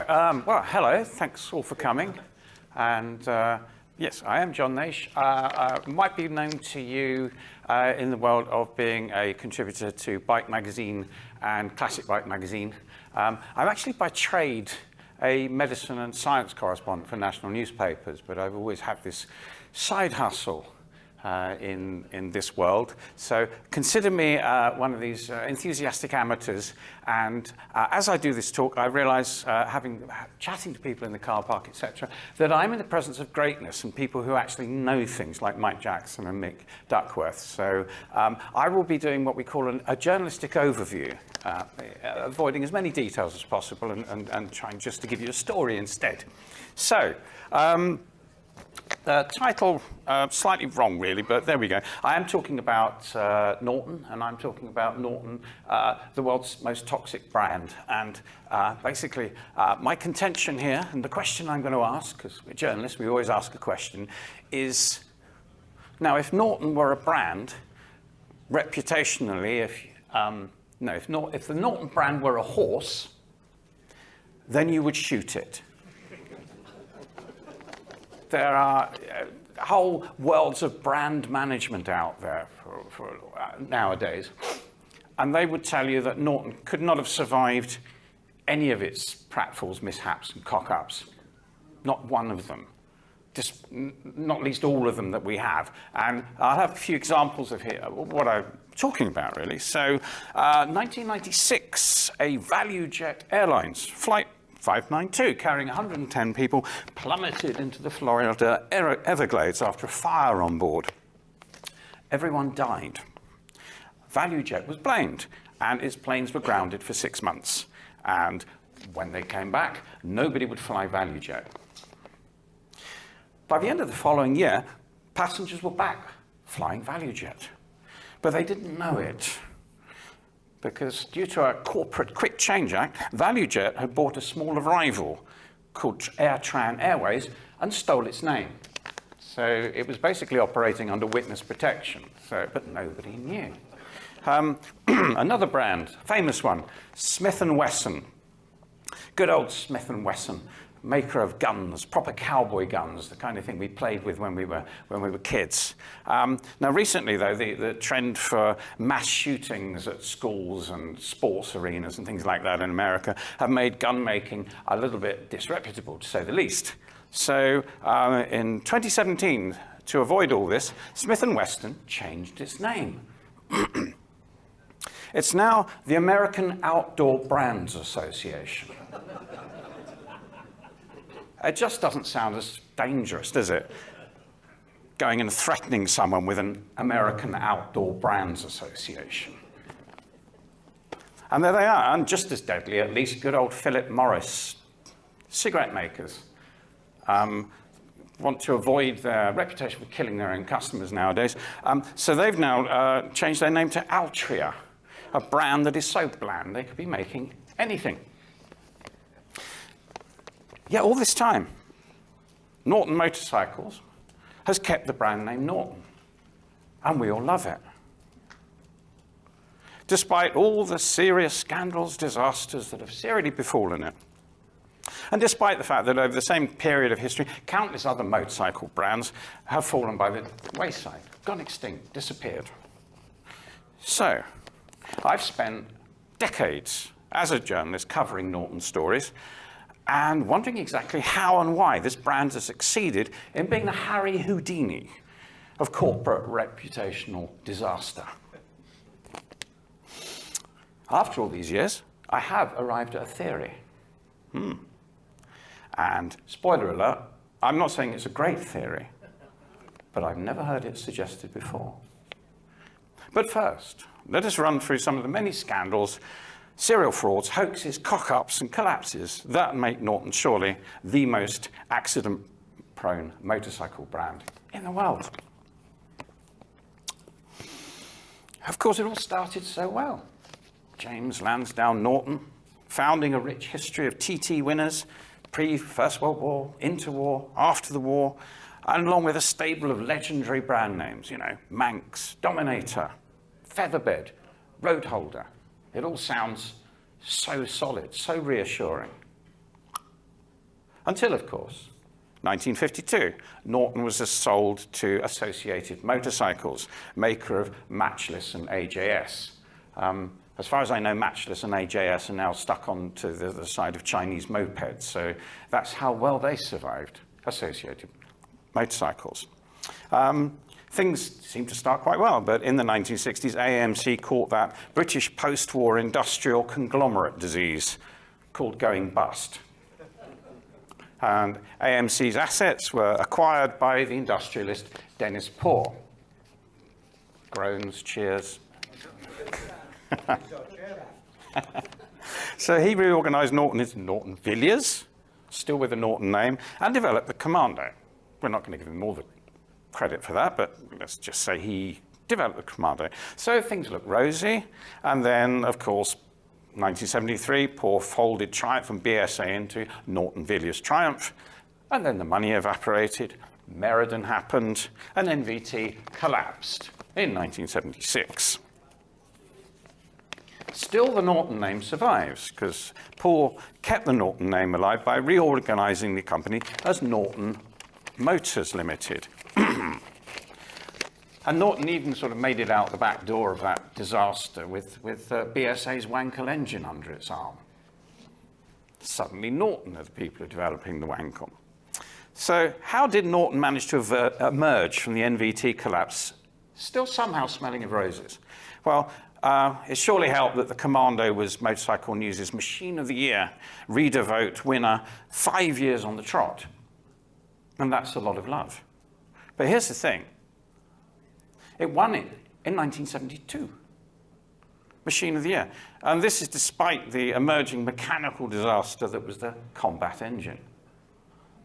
Well, hello. Thanks all for coming. And yes, I am John Naish. Might be known to you in the world of being a contributor to Bike Magazine and Classic Bike Magazine. I'm actually by trade a medicine and science correspondent for national newspapers, but I've always had this side hustle in this world. So consider me one of these enthusiastic amateurs. And as I do this talk, I realize, chatting to people in the car park, etc., that I'm in the presence of greatness and people who actually know things like Mike Jackson and Mick Duckworth. So I will be doing what we call a journalistic overview, avoiding as many details as possible and trying just to give you a story instead. So, the title, slightly wrong really, but there we go. I am talking about Norton, and I'm talking about Norton, the world's most toxic brand. And basically, my contention here, and the question I'm going to ask, because we're journalists, we always ask a question, is, now if Norton were a brand, reputationally, if the Norton brand were a horse, then you would shoot it. There are whole worlds of brand management out there for nowadays. And they would tell you that Norton could not have survived any of its pratfalls, mishaps, and cock-ups. Not one of them. Just not least all of them that we have. And I'll have a few examples of here, what I'm talking about, really. So, 1996, a ValueJet Airlines flight 592, carrying 110 people, plummeted into the Florida Everglades after a fire on board. Everyone died. ValueJet was blamed, and its planes were grounded for 6 months. And when they came back, nobody would fly ValueJet. By the end of the following year, passengers were back flying ValueJet. But they didn't know it, because due to a corporate quick change act, ValueJet had bought a smaller rival called AirTran Airways and stole its name. So it was basically operating under witness protection, but nobody knew. Another brand, famous one, Smith & Wesson. Good old Smith & Wesson, maker of guns, proper cowboy guns, the kind of thing we played with when we were kids. Now recently, though, the trend for mass shootings at schools and sports arenas and things like that in America have made gun making a little bit disreputable, to say the least. So in 2017, to avoid all this, Smith & Wesson changed its name. It's now the American Outdoor Brands Association. It just doesn't sound as dangerous, does it? Going and threatening someone with an American Outdoor Brands Association. And there they are, and just as deadly, at least, good old Philip Morris. Cigarette makers want to avoid their reputation for killing their own customers nowadays. So they've now changed their name to Altria, a brand that is so bland they could be making anything. Yet all this time, Norton Motorcycles has kept the brand name Norton, and we all love it. Despite all the serious scandals, disasters that have seriously befallen it, and despite the fact that over the same period of history, countless other motorcycle brands have fallen by the wayside, gone extinct, disappeared. So, I've spent decades as a journalist covering Norton stories, and wondering exactly how and why this brand has succeeded in being the Harry Houdini of corporate reputational disaster. After all these years, I have arrived at a theory. And spoiler alert, I'm not saying it's a great theory, but I've never heard it suggested before. But first, let us run through some of the many scandals, serial frauds, hoaxes, cock-ups, and collapses that make Norton surely the most accident-prone motorcycle brand in the world. Of course, it all started so well. James Lansdowne Norton, founding a rich history of TT winners, pre-First World War, interwar, after the war, and along with a stable of legendary brand names, Manx, Dominator, Featherbed, Roadholder. It all sounds so solid, so reassuring. Until, of course, 1952, Norton was sold to Associated Motorcycles, maker of Matchless and AJS. As far as I know, Matchless and AJS are now stuck onto the side of Chinese mopeds, so that's how well they survived, Associated Motorcycles. Things seemed to start quite well, but in the 1960s, AMC caught that British post-war industrial conglomerate disease called going bust. And AMC's assets were acquired by the industrialist Dennis Poor. Groans, cheers. So he reorganized Norton into Norton Villiers, still with the Norton name, and developed the Commando. We're not going to give him all the credit for that, but let's just say he developed the Commando. So things look rosy, and then, of course, 1973, Poor folded Triumph and BSA into Norton Villiers Triumph, and then the money evaporated, Meriden happened, and NVT collapsed in 1976. Still, the Norton name survives, because Poor kept the Norton name alive by reorganizing the company as Norton Motors Limited. And Norton even sort of made it out the back door of that disaster with BSA's Wankel engine under its arm. Suddenly Norton are the people who are developing the Wankel. So how did Norton manage to emerge from the NVT collapse, still somehow smelling of roses? Well, it surely helped that the Commando was Motorcycle News' Machine of the Year, reader vote winner, 5 years on the trot. And that's a lot of love. But here's the thing. It won it in 1972. Machine of the Year. And this is despite the emerging mechanical disaster that was the combat engine.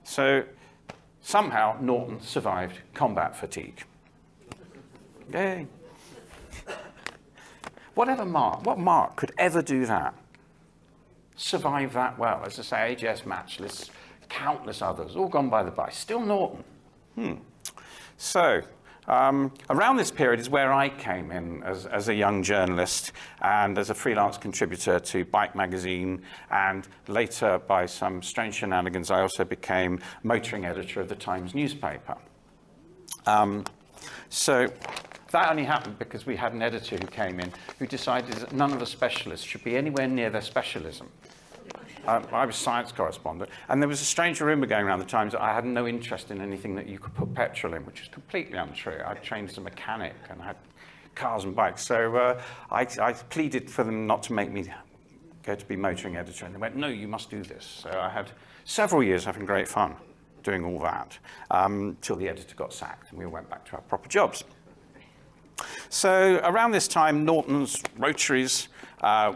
So somehow Norton survived combat fatigue. Yay. What mark could ever do that? Survive that well? As I say, AJS, Matchless, countless others, all gone by the by. Still Norton. So, around this period is where I came in as a young journalist and as a freelance contributor to Bike magazine, and later, by some strange shenanigans, I also became motoring editor of the Times newspaper. So that only happened because we had an editor who came in who decided that none of the specialists should be anywhere near their specialism. I was science correspondent, and there was a strange rumour going around the Times that I had no interest in anything that you could put petrol in, which is completely untrue. I trained as a mechanic and I had cars and bikes, so I pleaded for them not to make me go to be motoring editor, and they went, no, you must do this. So I had several years having great fun doing all that, till the editor got sacked and we all went back to our proper jobs. So around this time, Norton's rotaries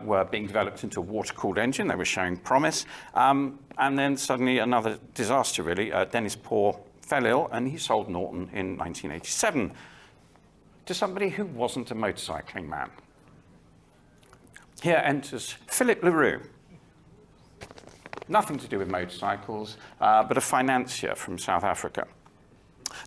were being developed into a water-cooled engine. They were showing promise. And then suddenly another disaster, really. Dennis Poor fell ill, and he sold Norton in 1987 to somebody who wasn't a motorcycling man. Here enters Philip LaRue. Nothing to do with motorcycles, but a financier from South Africa.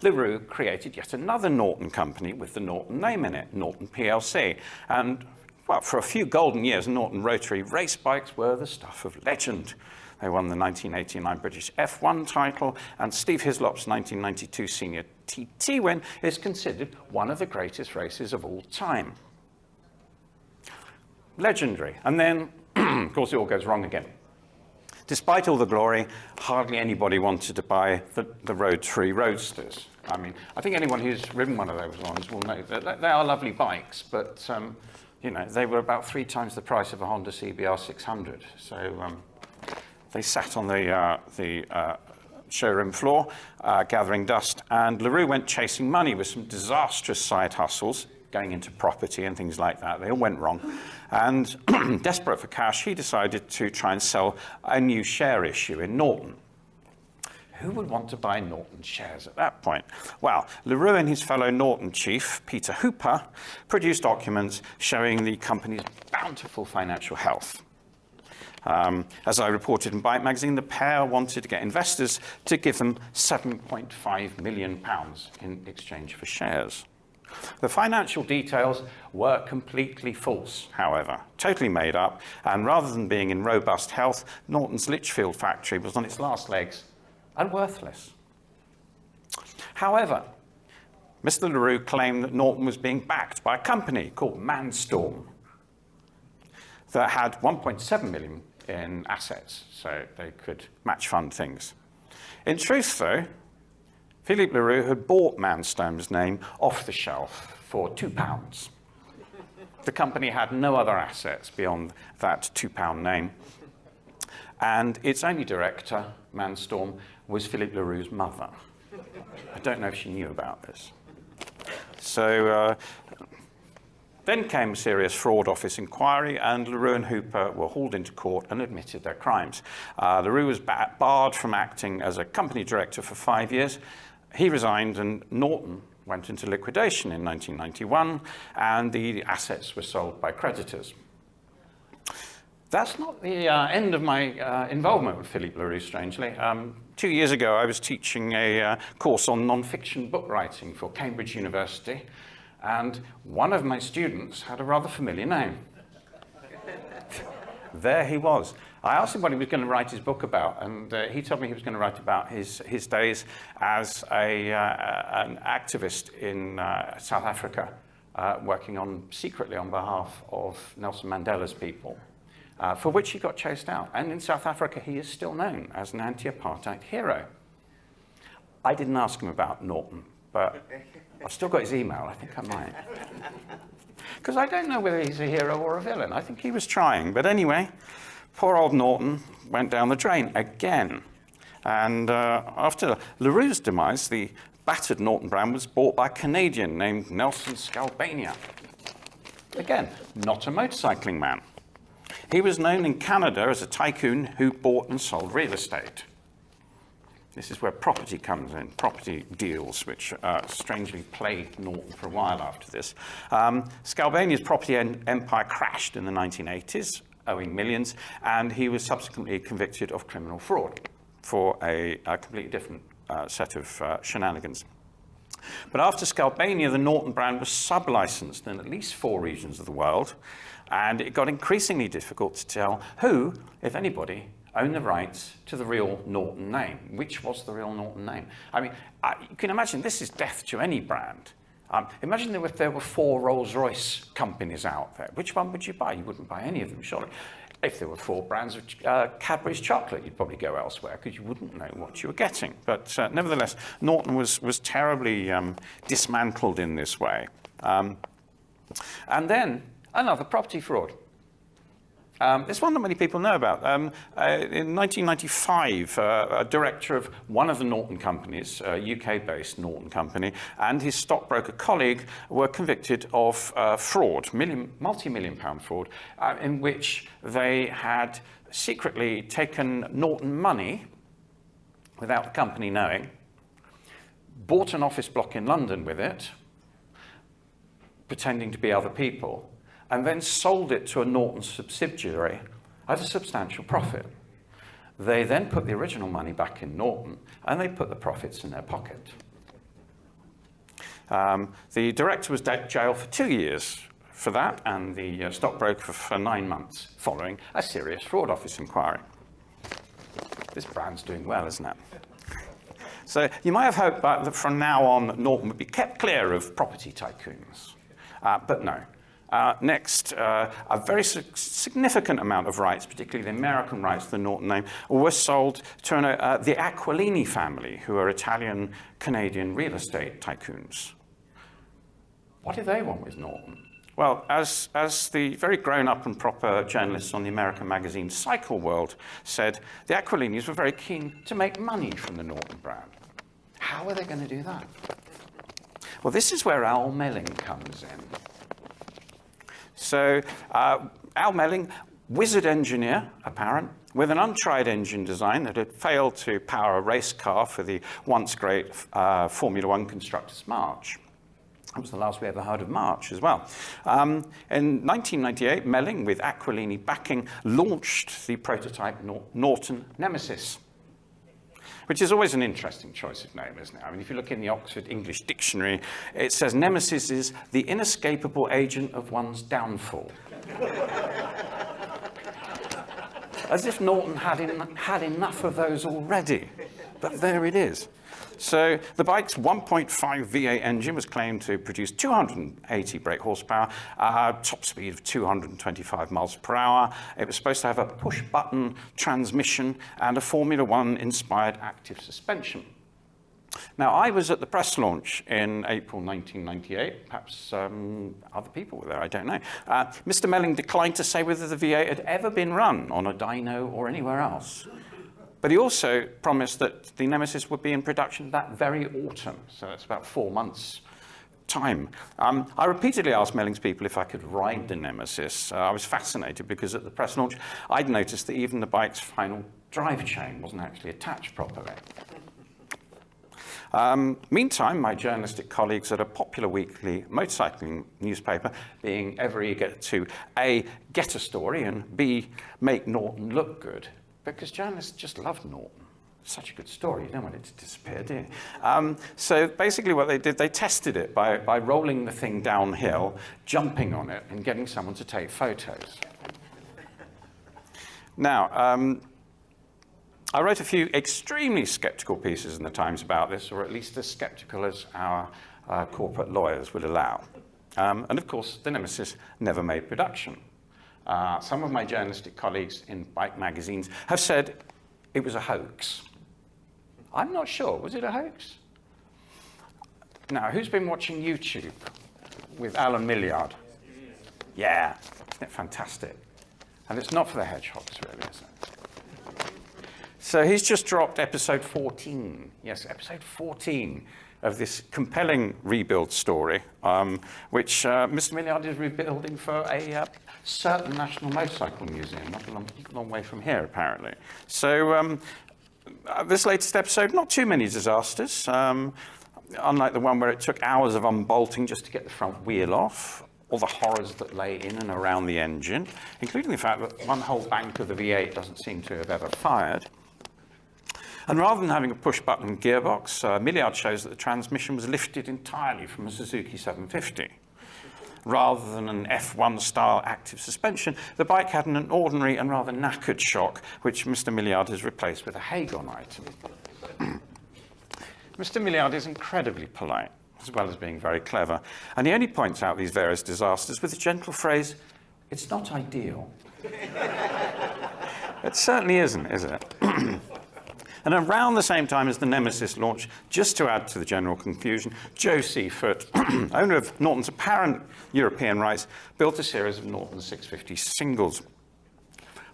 LaRue created yet another Norton company with the Norton name in it, Norton PLC. And, well, for a few golden years, Norton rotary race bikes were the stuff of legend. They won the 1989 British F1 title, and Steve Hislop's 1992 senior TT win is considered one of the greatest races of all time. Legendary. And then, of course, it all goes wrong again. Despite all the glory, hardly anybody wanted to buy the rotary roadsters. I mean, I think anyone who's ridden one of those ones will know that they are lovely bikes, but you know, they were about 3 times the price of a Honda CBR 600. So they sat on the showroom floor, gathering dust, and LaRue went chasing money with some disastrous side hustles, going into property and things like that. They all went wrong. And desperate for cash, he decided to try and sell a new share issue in Norton. Who would want to buy Norton shares at that point? Well, LaRue and his fellow Norton chief, Peter Hooper, produced documents showing the company's bountiful financial health. As I reported in Bike magazine, the pair wanted to get investors to give them £7.5 million in exchange for shares. The financial details were completely false, however, totally made up, and rather than being in robust health, Norton's Lichfield factory was on its last legs and worthless. However, Mr. LaRue claimed that Norton was being backed by a company called Manstorm that had 1.7 million in assets, so they could match fund things. In truth, though, Philippe LaRue had bought Manstorm's name off the shelf for £2. The company had no other assets beyond that £2 name. And its only director, Manstorm, was Philippe LaRue's mother. I don't know if she knew about this. So then came a serious fraud office inquiry, and LaRue and Hooper were hauled into court and admitted their crimes. LaRue was barred from acting as a company director for 5 years. He resigned, and Norton went into liquidation in 1991, and the assets were sold by creditors. That's not the end of my involvement with Philippe LaRue, strangely. 2 years ago, I was teaching a course on non-fiction book writing for Cambridge University, and one of my students had a rather familiar name. There he was. I asked him what he was going to write his book about, and he told me he was going to write about his days as an activist in South Africa, working secretly on behalf of Nelson Mandela's people, for which he got chased out. And in South Africa, he is still known as an anti-apartheid hero. I didn't ask him about Norton, but I've still got his email. I think I might. Because I don't know whether he's a hero or a villain. I think he was trying. But anyway, poor old Norton went down the drain again. And after LaRue's demise, the battered Norton brand was bought by a Canadian named Nelson Scalbania. Again, not a motorcycling man. He was known in Canada as a tycoon who bought and sold real estate. This is where property comes in, property deals, which strangely plagued Norton for a while after this. Scalbania's property empire crashed in the 1980s, owing millions, and he was subsequently convicted of criminal fraud for a completely different set of shenanigans. But after Scalbania, the Norton brand was sub-licensed in at least 4 regions of the world, and it got increasingly difficult to tell who, if anybody, owned the rights to the real Norton name. Which was the real Norton name? I mean, you can imagine this is death to any brand. Imagine if there were 4 Rolls-Royce companies out there. Which one would you buy? You wouldn't buy any of them, surely. If there were 4 brands of Cadbury's chocolate, you'd probably go elsewhere because you wouldn't know what you were getting. But nevertheless, Norton was terribly dismantled in this way. And then another property fraud. It's one that many people know about. In 1995, a director of one of the Norton companies, a UK-based Norton company, and his stockbroker colleague were convicted of fraud, multi-million-pound fraud, in which they had secretly taken Norton money without the company knowing, bought an office block in London with it, pretending to be other people, and then sold it to a Norton subsidiary at a substantial profit. They then put the original money back in Norton, and they put the profits in their pocket. The director was jailed for 2 years for that, and the stockbroker for 9 months, following a serious fraud office inquiry. This brand's doing well, isn't it? So you might have hoped that from now on, Norton would be kept clear of property tycoons, but no. Next, a very significant amount of rights, particularly the American rights to the Norton name, were sold to the Aquilini family, who are Italian-Canadian real estate tycoons. What did they want with Norton? Well, as the very grown-up and proper journalists on the American magazine Cycle World said, the Aquilinis were very keen to make money from the Norton brand. How are they going to do that? Well, this is where Al Melling comes in. So Al Melling, wizard engineer, apparent, with an untried engine design that had failed to power a race car for the once great Formula One constructors' March. That was the last we ever heard of March as well. In 1998, Melling, with Aquilini backing, launched the prototype Norton Nemesis. which is always an interesting choice of name, isn't it? I mean, if you look in the Oxford English Dictionary, it says Nemesis is the inescapable agent of one's downfall. As if Norton had enough of those already. But there it is. So the bike's 1.5 V8 engine was claimed to produce 280 brake horsepower, top speed of 225 miles per hour. It was supposed to have a push-button transmission and a Formula One-inspired active suspension. Now, I was at the press launch in April 1998. Perhaps other people were there, I don't know. Mr. Melling declined to say whether the V8 had ever been run on a dyno or anywhere else. But he also promised that the Nemesis would be in production that very autumn, so that's about 4 months' time. I repeatedly asked Melling's people if I could ride the Nemesis. I was fascinated because at the press launch, I'd noticed that even the bike's final drive chain wasn't actually attached properly. Meantime, my journalistic colleagues at a popular weekly motorcycling newspaper, being ever eager to A, get a story, and B, make Norton look good, because journalists just love Norton. Such a good story, you don't want it to disappear, do you? So basically what they did, they tested it by rolling the thing downhill, jumping on it, and getting someone to take photos. Now, I wrote a few extremely skeptical pieces in the Times about this, or at least as skeptical as our corporate lawyers would allow. And of course, the Nemesis never made production. Some of my journalistic colleagues in bike magazines have said it was a hoax. I'm not sure. Was it a hoax? Now, who's been watching YouTube with Alan Milliard? Yeah, isn't it fantastic? And it's not for the hedgehogs, really, is it? So he's just dropped episode 14. Yes, episode 14 of this compelling rebuild story, which Mr. Milliard is rebuilding for a certain National Motorcycle Museum, not a long way from here, apparently. So this latest episode, not too many disasters, unlike the one where it took hours of unbolting just to get the front wheel off, all the horrors that lay in and around the engine, including the fact that one whole bank of the V8 doesn't seem to have ever fired. And rather than having a push-button gearbox, Milliard shows that the transmission was lifted entirely from a Suzuki 750. Rather than an F1-style active suspension, the bike had an ordinary and rather knackered shock, which Mr. Milliard has replaced with a Hagon item. Mr. Milliard is incredibly polite, as well as being very clever, and he only points out these various disasters with the gentle phrase, "It's not ideal." It certainly isn't, is it? And around the same time as the Nemesis launch, just to add to the general confusion, Joe Seafoot, owner of Norton's apparent European rights, built a series of Norton 650 singles.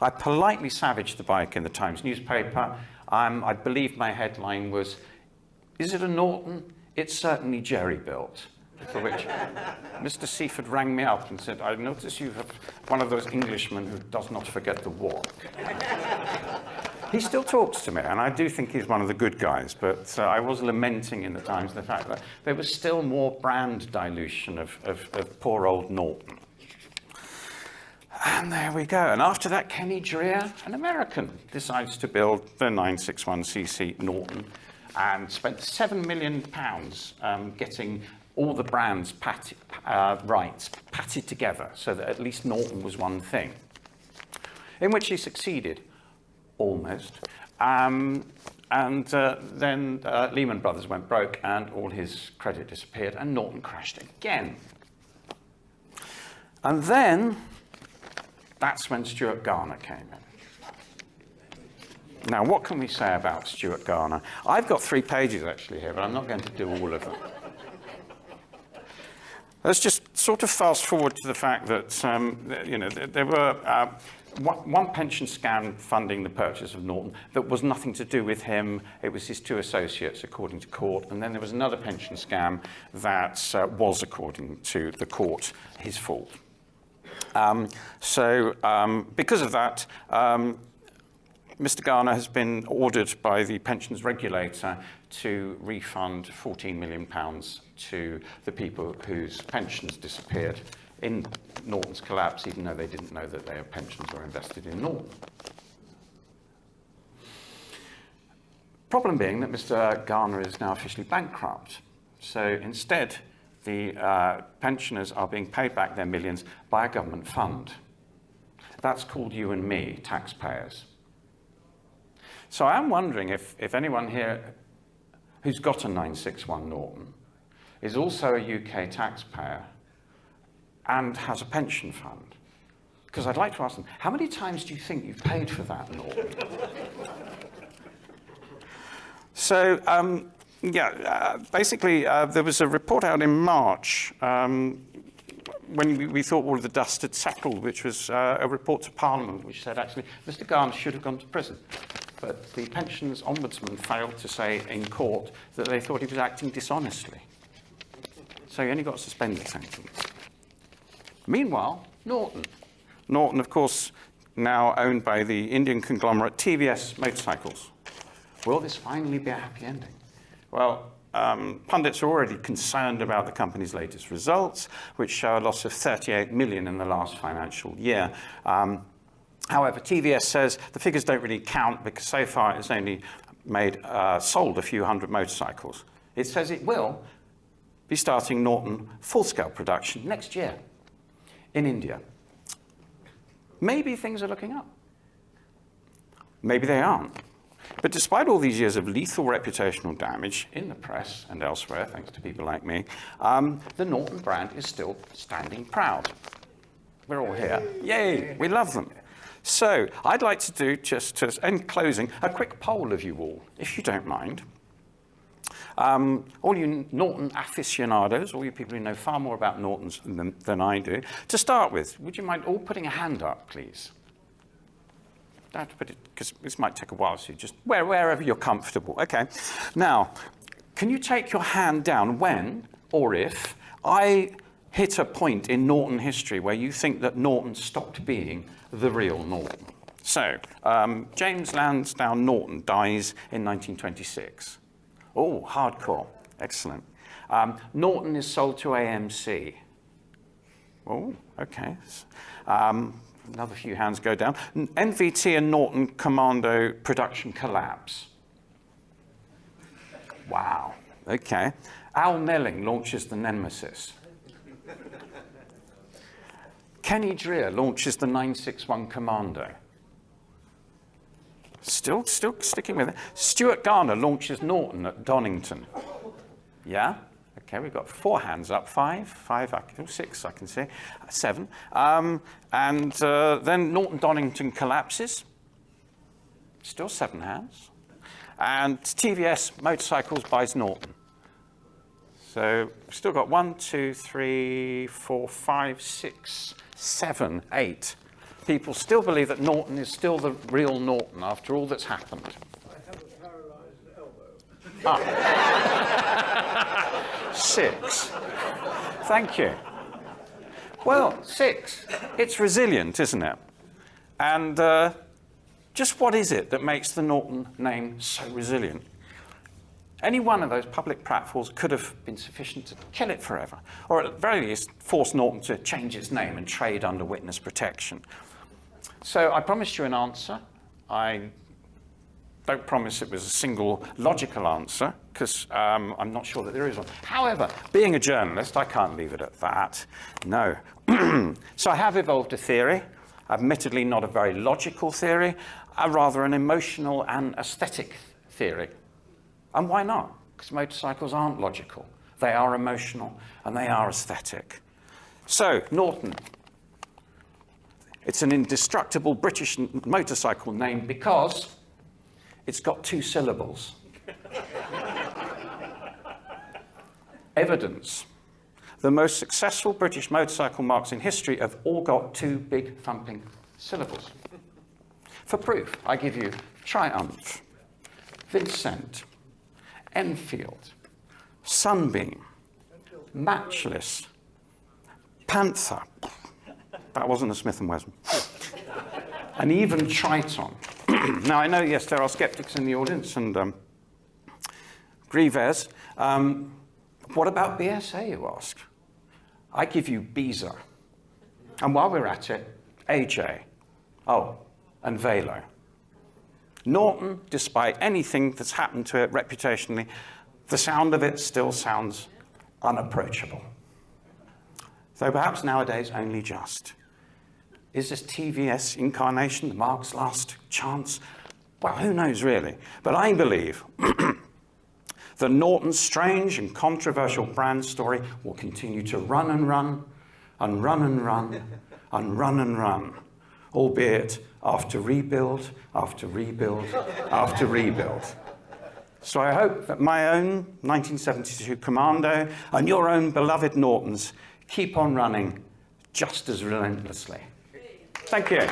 I politely savaged the bike in the Times newspaper. I believe my headline was, "Is it a Norton? It's certainly jerry-built." For which Mr. Seafoot rang me up and said, "I notice you have one of those Englishmen who does not forget the walk." He still talks to me, and I do think he's one of the good guys, but I was lamenting in the Times the fact that there was still more brand dilution of poor old Norton. And there we go. And after that, Kenny Dreer, an American, decides to build the 961cc Norton and spent £7 million getting all the brands rights patted together so that at least Norton was one thing, in which he succeeded. Almost. Then Lehman Brothers went broke and all his credit disappeared and Norton crashed again. And then, that's when Stuart Garner came in. Now, what can we say about Stuart Garner? I've got 3 pages actually here, but I'm not going to do all of them. Let's just sort of fast forward to the fact that, there were one pension scam funding the purchase of Norton that was nothing to do with him. It was his 2 associates, according to court. And then there was another pension scam that was, according to the court, his fault. Because of that, Mr. Garner has been ordered by the pensions regulator to refund £14 million to the people whose pensions disappeared in Norton's collapse, even though they didn't know that their pensions were invested in Norton. Problem being that Mr. Garner is now officially bankrupt. So instead, the pensioners are being paid back their millions by a government fund. That's called you and me, taxpayers. So I'm wondering if anyone here who's got a 961 Norton is also a UK taxpayer and has a pension fund. Because I'd like to ask them, how many times do you think you've paid for that Norton? So, basically, there was a report out in March when we thought all of the dust had settled, which was a report to Parliament, which said, actually, Mr. Garner should have gone to prison. But the Pensions Ombudsman failed to say in court that they thought he was acting dishonestly. So he only got a suspended sentence. Meanwhile, Norton. Norton, of course, now owned by the Indian conglomerate TVS Motorcycles. Will this finally be a happy ending? Well, pundits are already concerned about the company's latest results, which show a loss of 38 million in the last financial year. However, TVS says the figures don't really count because so far it's only sold a few hundred motorcycles. It says it will be starting Norton full-scale production next year in India. Maybe things are looking up. Maybe they aren't. But despite all these years of lethal reputational damage in the press and elsewhere, thanks to people like me, the Norton brand is still standing proud. We're all here. Yay, we love them. So I'd like to do, just in closing, a quick poll of you all, if you don't mind. All you Norton aficionados, all you people who know far more about Nortons than I do, to start with, would you mind all putting a hand up, please? I have to put it, because this might take a while, so just wherever you're comfortable. Okay. Now, can you take your hand down when or if I hit a point in Norton history where you think that Norton stopped being the real Norton? So, James Lansdowne Norton dies in 1926. Oh, hardcore. Excellent. Norton is sold to AMC. Oh, okay. Another few hands go down. NVT and Norton Commando production collapse. Wow. Okay. Al Melling launches the Nemesis. Kenny Dreer launches the 961 Commando. Still sticking with it. Stuart Garner launches Norton at Donington. Yeah? Okay, we've got 4 hands up. 6, I can see. 7. And then Norton Donington collapses. Still 7 hands. And TVS Motorcycles buys Norton. So we've still got 1, 2, 3, 4, 5, 6, 7, 8. People still believe that Norton is still the real Norton after all that's happened. I have a paralyzed elbow. 6. Thank you. Well, 6. It's resilient, isn't it? And just what is it that makes the Norton name so resilient? Any one of those public pratfalls could have been sufficient to kill it forever, or at the very least force Norton to change its name and trade under witness protection. So I promised you an answer. I don't promise it was a single logical answer, because I'm not sure that there is one. However, being a journalist, I can't leave it at that. No. So I have evolved a theory, admittedly not a very logical theory, rather an emotional and aesthetic theory. And why not? Because motorcycles aren't logical. They are emotional and they are aesthetic. So, Norton. It's an indestructible British motorcycle name because it's got 2 syllables. Evidence. The most successful British motorcycle marques in history have all got 2 big thumping syllables. For proof, I give you Triumph, Vincent, Enfield, Sunbeam, Matchless, Panther. That wasn't a Smith & Wesson. And even Triton. Now, I know, yes, there are skeptics in the audience, and Grievez. What about BSA, you ask? I give you Beezer. And while we're at it, AJ. Oh, and Velo. Norton, despite anything that's happened to it reputationally, the sound of it still sounds unapproachable. Though perhaps nowadays only just. Is this TVS incarnation the Mark's last chance? Well, who knows really? But I believe that Norton's strange and controversial brand story will continue to run and run, and run and run, and run and run, albeit after rebuild, after rebuild, after rebuild. So I hope that my own 1972 Commando and your own beloved Nortons keep on running just as relentlessly. Thank you.